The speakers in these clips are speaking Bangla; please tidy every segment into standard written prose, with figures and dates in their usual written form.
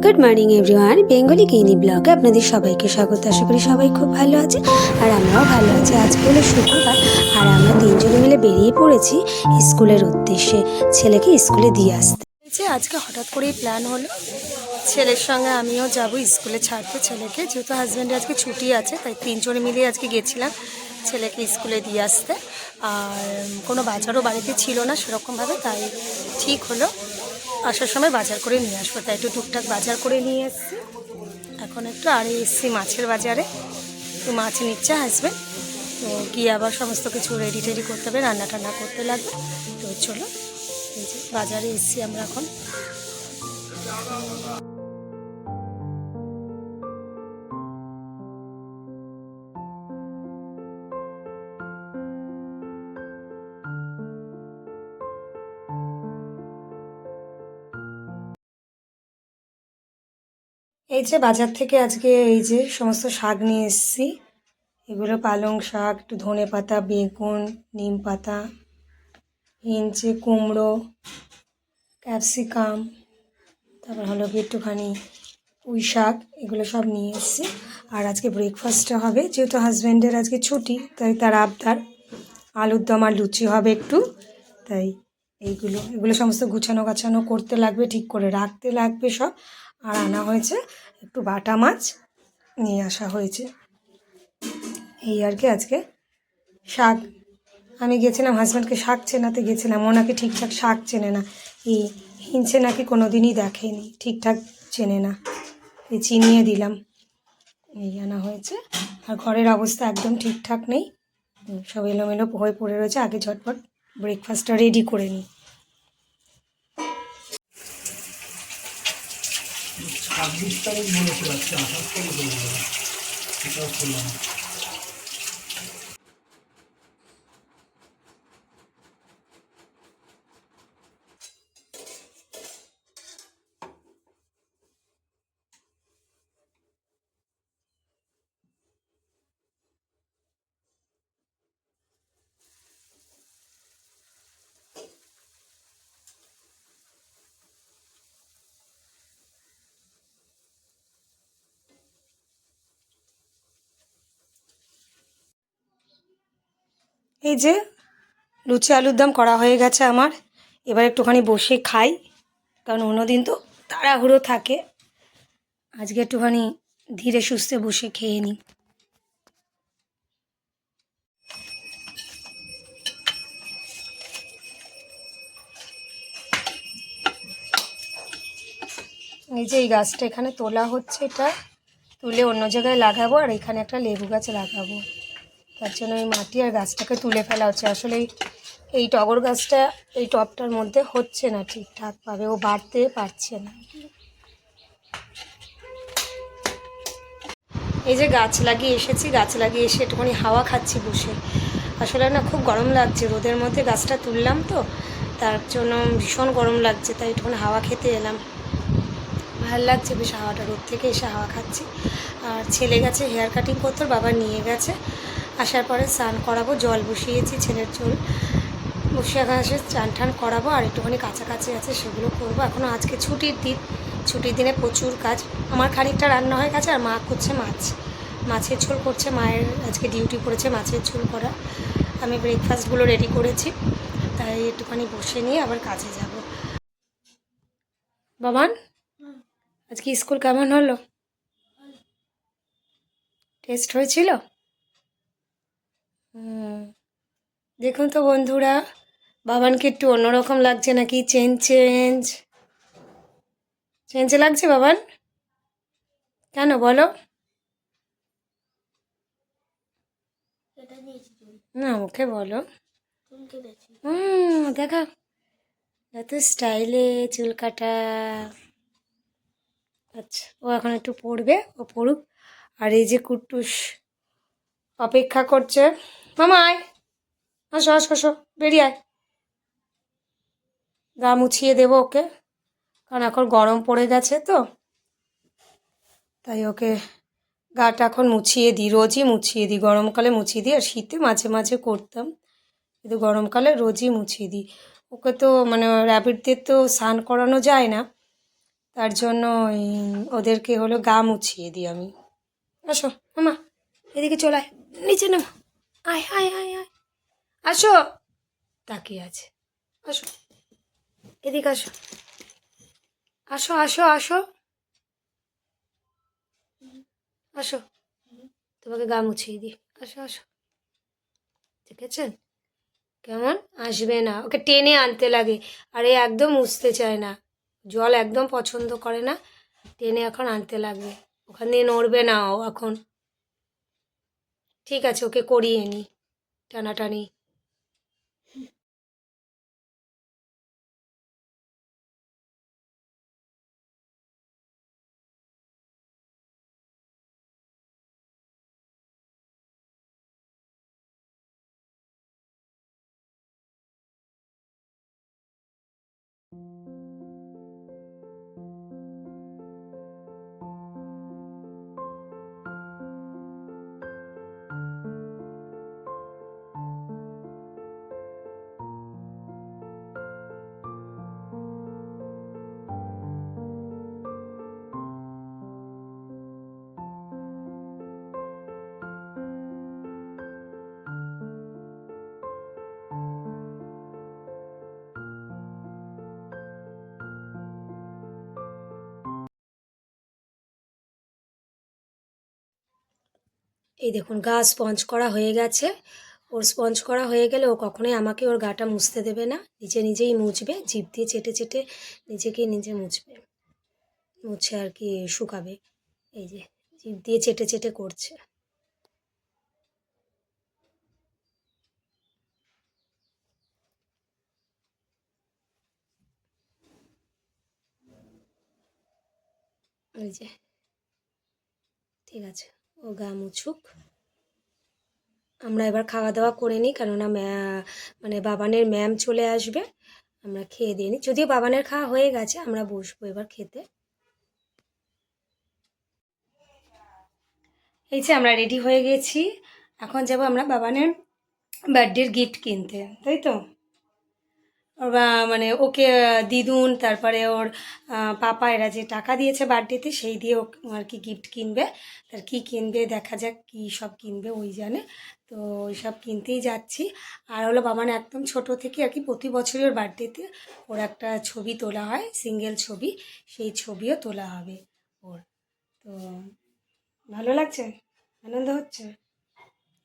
গুড মর্নিং এভরিওয়ান, বেঙ্গলি গিনি ব্লগে আপনাদের সবাইকে স্বাগত। আশা করি সবাই খুব ভালো আছে আর আমরাও ভালো আছি। আজকে হলো শুক্রবার আর আমরা তিনজনে মিলে বেরিয়ে পড়েছি স্কুলের উদ্দেশ্যে, ছেলেকে স্কুলে দিয়ে আসতে। আজকে হঠাৎ করেই প্ল্যান হলো ছেলের সঙ্গে আমিও যাব স্কুলে ছাড়তে ছেলেকে, যেহেতু হাজব্যান্ডের আজকে ছুটি আছে তাই তিনজনে মিলে আজকে গেছিলাম ছেলেকে স্কুলে দিয়ে আসতে। আর কোনো বাজারও বাড়িতে ছিল না সেরকমভাবে, তাই ঠিক হলো আসার সময় বাজার করে নিয়ে আসবো। তাই একটু টুকটাক বাজার করে নিয়ে এসেছি। এখন একটু আরে এসছি মাছের বাজারে, তো মাছ নিচ্ছে হাসবেন্ড, তো গিয়ে আবার সমস্ত কিছু রেডি টেডি করতে হবে, রান্না টান্না করতে লাগবে। তো চলো এই যে বাজারে এসছি আমরা এখন। এই যে বাজার থেকে আজকে এই যে সমস্ত শাক নিয়ে এসেছি। এগুলো পালং শাক, একটু ধনে পাতা, বেগুন, নিম পাতা, হিঞ্চে, কুমড়ো, ক্যাপসিকাম, তারপর হলো একটুখানি পুঁই শাক, এগুলো সব নিয়ে এসেছি। আর আজকে ব্রেকফাস্টটা হবে, যেহেতু হাজব্যান্ডের আজকে ছুটি তাই তার আবদার আলুর দম আর লুচি হবে একটু, তাই এগুলো সমস্ত গুছানো গাছানো করতে লাগবে, ঠিক করে রাখতে লাগবে সব। আর আনা হয়েছে একটু বাটা মাছ নিয়ে আসা হয়েছে, এই আর কি। আজকে শাক আমি গেছিলাম হাজব্যান্ডকে শাক চেনাতে গেছিলাম, ও নাকি ঠিকঠাক শাক চেনে না, এই হিঞ্চে নাকি কোনো দিনই দেখেনি, ঠিকঠাক চেনে না, এই চিনিয়ে দিলাম, এই আনা হয়েছে। আর ঘরের অবস্থা একদম ঠিকঠাক নেই, সব এলোমেলো হয়ে পড়ে রয়েছে। আগে ঝটপট ব্রেকফাস্টটা রেডি করে নিই। 26 তারিখ বলেছিল, আজকে 28 তারিখ হয়ে গেল, সেটাও করলাম। এই যে লুচি আলুর দম করা হয়ে গেছে আমার, এবার একটুখানি বসে খাই, কারণ অন্যদিন তো তাড়াহুড়ো থাকে, আজকে একটুখানি ধীরে সুস্থে বসে খেয়ে নিই। এই যে এই গাছটা এখানে তোলা হচ্ছে, এটা তুলে অন্য জায়গায় লাগাবো, আর এখানে একটা লেবু গাছ লাগাবো, তার জন্য এই মাটি আর গাছটাকে তুলে ফেলা হচ্ছে। আসলে এই টগর গাছটা এই টবটার মধ্যে হচ্ছে না ঠিকঠাকভাবে, ও বাড়তে পারছে না। এই যে গাছ লাগিয়ে এসেছি, গাছ লাগিয়ে এসে একটুখানি হাওয়া খাচ্ছি বসে। আসলে না খুব গরম লাগছে, রোদের মধ্যে গাছটা তুললাম তো, তার জন্য ভীষণ গরম লাগছে, তাই একটুখানি হাওয়া খেতে এলাম। ভালো লাগছে বেশ হাওয়াটা, রোদ থেকে এসে হাওয়া খাচ্ছি। আর ছেলে গেছে হেয়ার কাটিং করতে, বাবা নিয়ে গেছে, আসার পরে স্নান করাবো, জল বসিয়েছি ছেলের জল বসিয়ে এখন এসে চান টান করাবো, আর একটুখানি কাছাকাছি আছে সেগুলো করবো। এখনও আজকে ছুটির দিন, ছুটির দিনে প্রচুর কাজ। আমার খানিকটা রান্না হয়ে গেছে, আর মা করছে মাছের ঝোল করছে, মায়ের আজকে ডিউটি পড়েছে মাছের ঝোল করা। আমি ব্রেকফাস্টগুলো রেডি করেছি, তাই একটুখানি বসে নিয়ে আবার কাজে যাব। বাবান, আজকে স্কুল কেমন হলো? টেস্ট হয়েছিল? দেখুন তো বন্ধুরা, বাবানকে একটু অন্যরকম লাগছে নাকি? চেঞ্জ চেঞ্জ চেঞ্জ লাগছে বাবান, কেন বলো? না ওকে বলো। দেখা, এত স্টাইলে চুল কাটা। আচ্ছা, ও এখন একটু পড়বে, ও পড়ুক। আর এই যে কুট্টুস অপেক্ষা করছে, মামা আয়, আসো আসো আসো, বেরিয়ে আয়, গা মুছিয়ে দেবো ওকে, কারণ এখন গরম পড়ে গেছে তো, তাই ওকে গাটা এখন মুছিয়ে দিই, রোজই মুছিয়ে দিই, গরমকালে মুছিয়ে দিই, আর শীতে মাঝে মাঝে করতাম, কিন্তু গরমকালে রোজই মুছিয়ে দিই ওকে। তো মানে র্যাবিটদের তো স্নান করানো যায় না, তার জন্য ওদেরকে হলো গা মুছিয়ে দিই আমি। আসো মামা, এদিকে চলে আয়, নিচে নামো, আয় আয় আয় আয়, আসো, তাকিয়ে আছে, আসো, এদিকে আসো, আসো আসো আসো, আসো, তোমাকে গা মুছিয়ে দিই, আসো আসো, দেখেছেন কেমন? আসবে না, ওকে টেনে আনতে লাগে, আর এ একদম মুছতে চায় না, জল একদম পছন্দ করে না, টেনে এখন আনতে লাগবে, ওখান দিয়ে নড়বে না ও এখন। ঠিক আছে, ওকে করিয়ে নি টানাটানি। এই দেখুন, গা স্পঞ্জ করা হয়ে গেছে, ওর স্পঞ্জ করা হয়ে গেলে ও কখনোই আমাকে ওর গাটা মুছতে দেবে না, নিজে নিজেই মুছবে, জিভ দিয়ে চেটে চেটে নিজেকেই নিজে মুছবে, মুছে আর কি শুকাবে, এই যে জিভ দিয়ে চেটে চেটে করছে। এই যে, ঠিক আছে, ও গা মুছুক, আমরা এবার খাওয়া দাওয়া করে নিই, কেননা মানে বাবানের ম্যাম চলে আসবে, আমরা খেয়ে দিয়ে নিই, যদিও বাবানের খাওয়া হয়ে গেছে, আমরা বসবো এবার খেতে। এই যে আমরা রেডি হয়ে গেছি, এখন যাব আমরা বাবানের বার্থডের গিফট কিনতে, তাই তো? ওর মানে ওকে দিদুন, তারপরে ওর পাপা, এরা যে টাকা দিয়েছে বার্থডেতে, সেই দিয়ে ও আর কি গিফট কিনবে, তার কি কিনবে দেখা যাক, কী সব কিনবে ওই জানে, তো ওই সব কিনতেই যাচ্ছি। আর হলো বাবান একদম ছোট থেকে আর কি প্রতি বছরই ওর বার্থডেতে ওর একটা ছবি তোলা হয়, সিঙ্গেল ছবি, সেই ছবিও তোলা হবে ওর। তো ভালো লাগছে, আনন্দ হচ্ছে,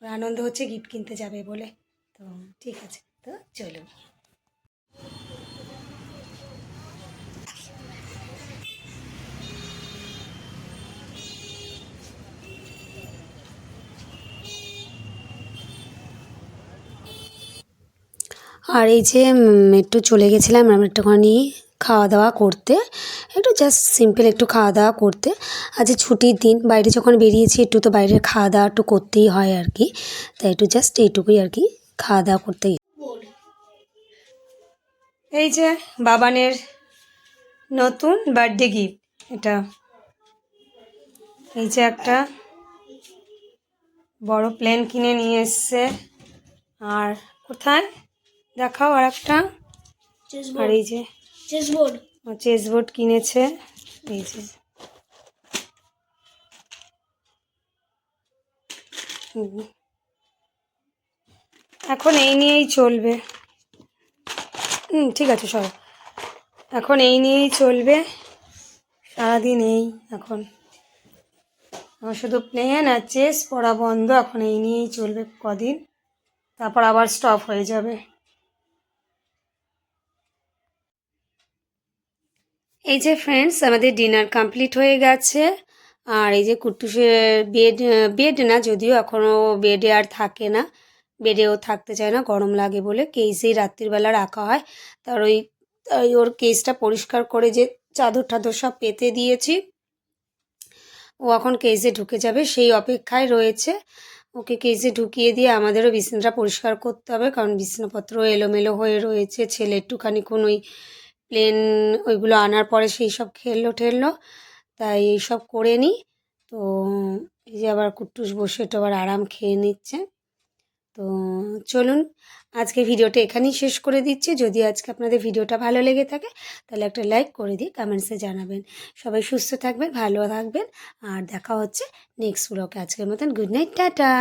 ওর আনন্দ হচ্ছে গিফট কিনতে যাবে বলে। তো ঠিক আছে, তো চলুন। আর এই যে একটু চলে গেছিলাম আমরা একটুখানি খাওয়া দাওয়া করতে, একটু জাস্ট সিম্পল একটু খাওয়া দাওয়া করতে, আজ ছুটির দিন, বাইরে যখন বেরিয়েছি একটু তো বাইরের খাওয়া দাওয়া একটু করতেই হয় আর কি, তাই একটু জাস্ট এইটুকুই আর কি খাওয়া দাওয়া করতে। এই যে বাবানের নতুন বার্থডে গিফট, এটা এই যে একটা বড় প্লেন কিনে নিয়ে এসছে, আর কোথায় দেখাও আর একটা, আর এই যে চেস বোর্ড কিনেছে, এই যে এখন এই নিয়েই চলবে, ঠিক আছে সব, এখন এই নিয়েই চলবে সারাদিন, এই এখন আমার শুধু প্লেন আর চেস পড়া বন্ধ, এখন এই নিয়েই চলবে কদিন, তারপর আবার স্টপ হয়ে যাবে। এই যে ফ্রেন্ডস, আমাদের ডিনার কমপ্লিট হয়ে গেছে, আর এই যে কুট্টুসের বেড না, যদিও এখনও বেডে আর থাকে না, বেডেও থাকতে চায় না, গরম লাগে বলে কেসেই রাত্রিবেলা রাখা হয়, তার ওই ওর কেসটা পরিষ্কার করে যে চাদর টাদর সব পেতে দিয়েছি, ও এখন কেসে ঢুকে যাবে, সেই অপেক্ষায় রয়েছে, ওকে কেসে ঢুকিয়ে দিয়ে আমাদেরও বিছানাটা পরিষ্কার করতে হবে, কারণ বিছানাপত্র এলোমেলো হয়ে রয়েছে, ছেলে একটুখানি কোন ওই প্লেন ওইগুলো আনার পরে সেই সব খেললো ঠেললো, তাই এইসব করে নিই। তো এই যে আবার কুট্টুস বসে একটু আবার আরাম খেয়ে নিচ্ছে, তো চলুন আজকে ভিডিওটা এখানেই শেষ করে দিচ্ছি। যদি আজকে আপনাদের ভিডিওটা ভালো লেগে থাকে তাহলে একটা লাইক করে দিয়ে কমেন্টসে জানাবেন। সবাই সুস্থ থাকবেন, ভালো থাকবেন, আর দেখা হচ্ছে নেক্সট ব্লগে। আজকের মতন গুড নাইট, টাটা।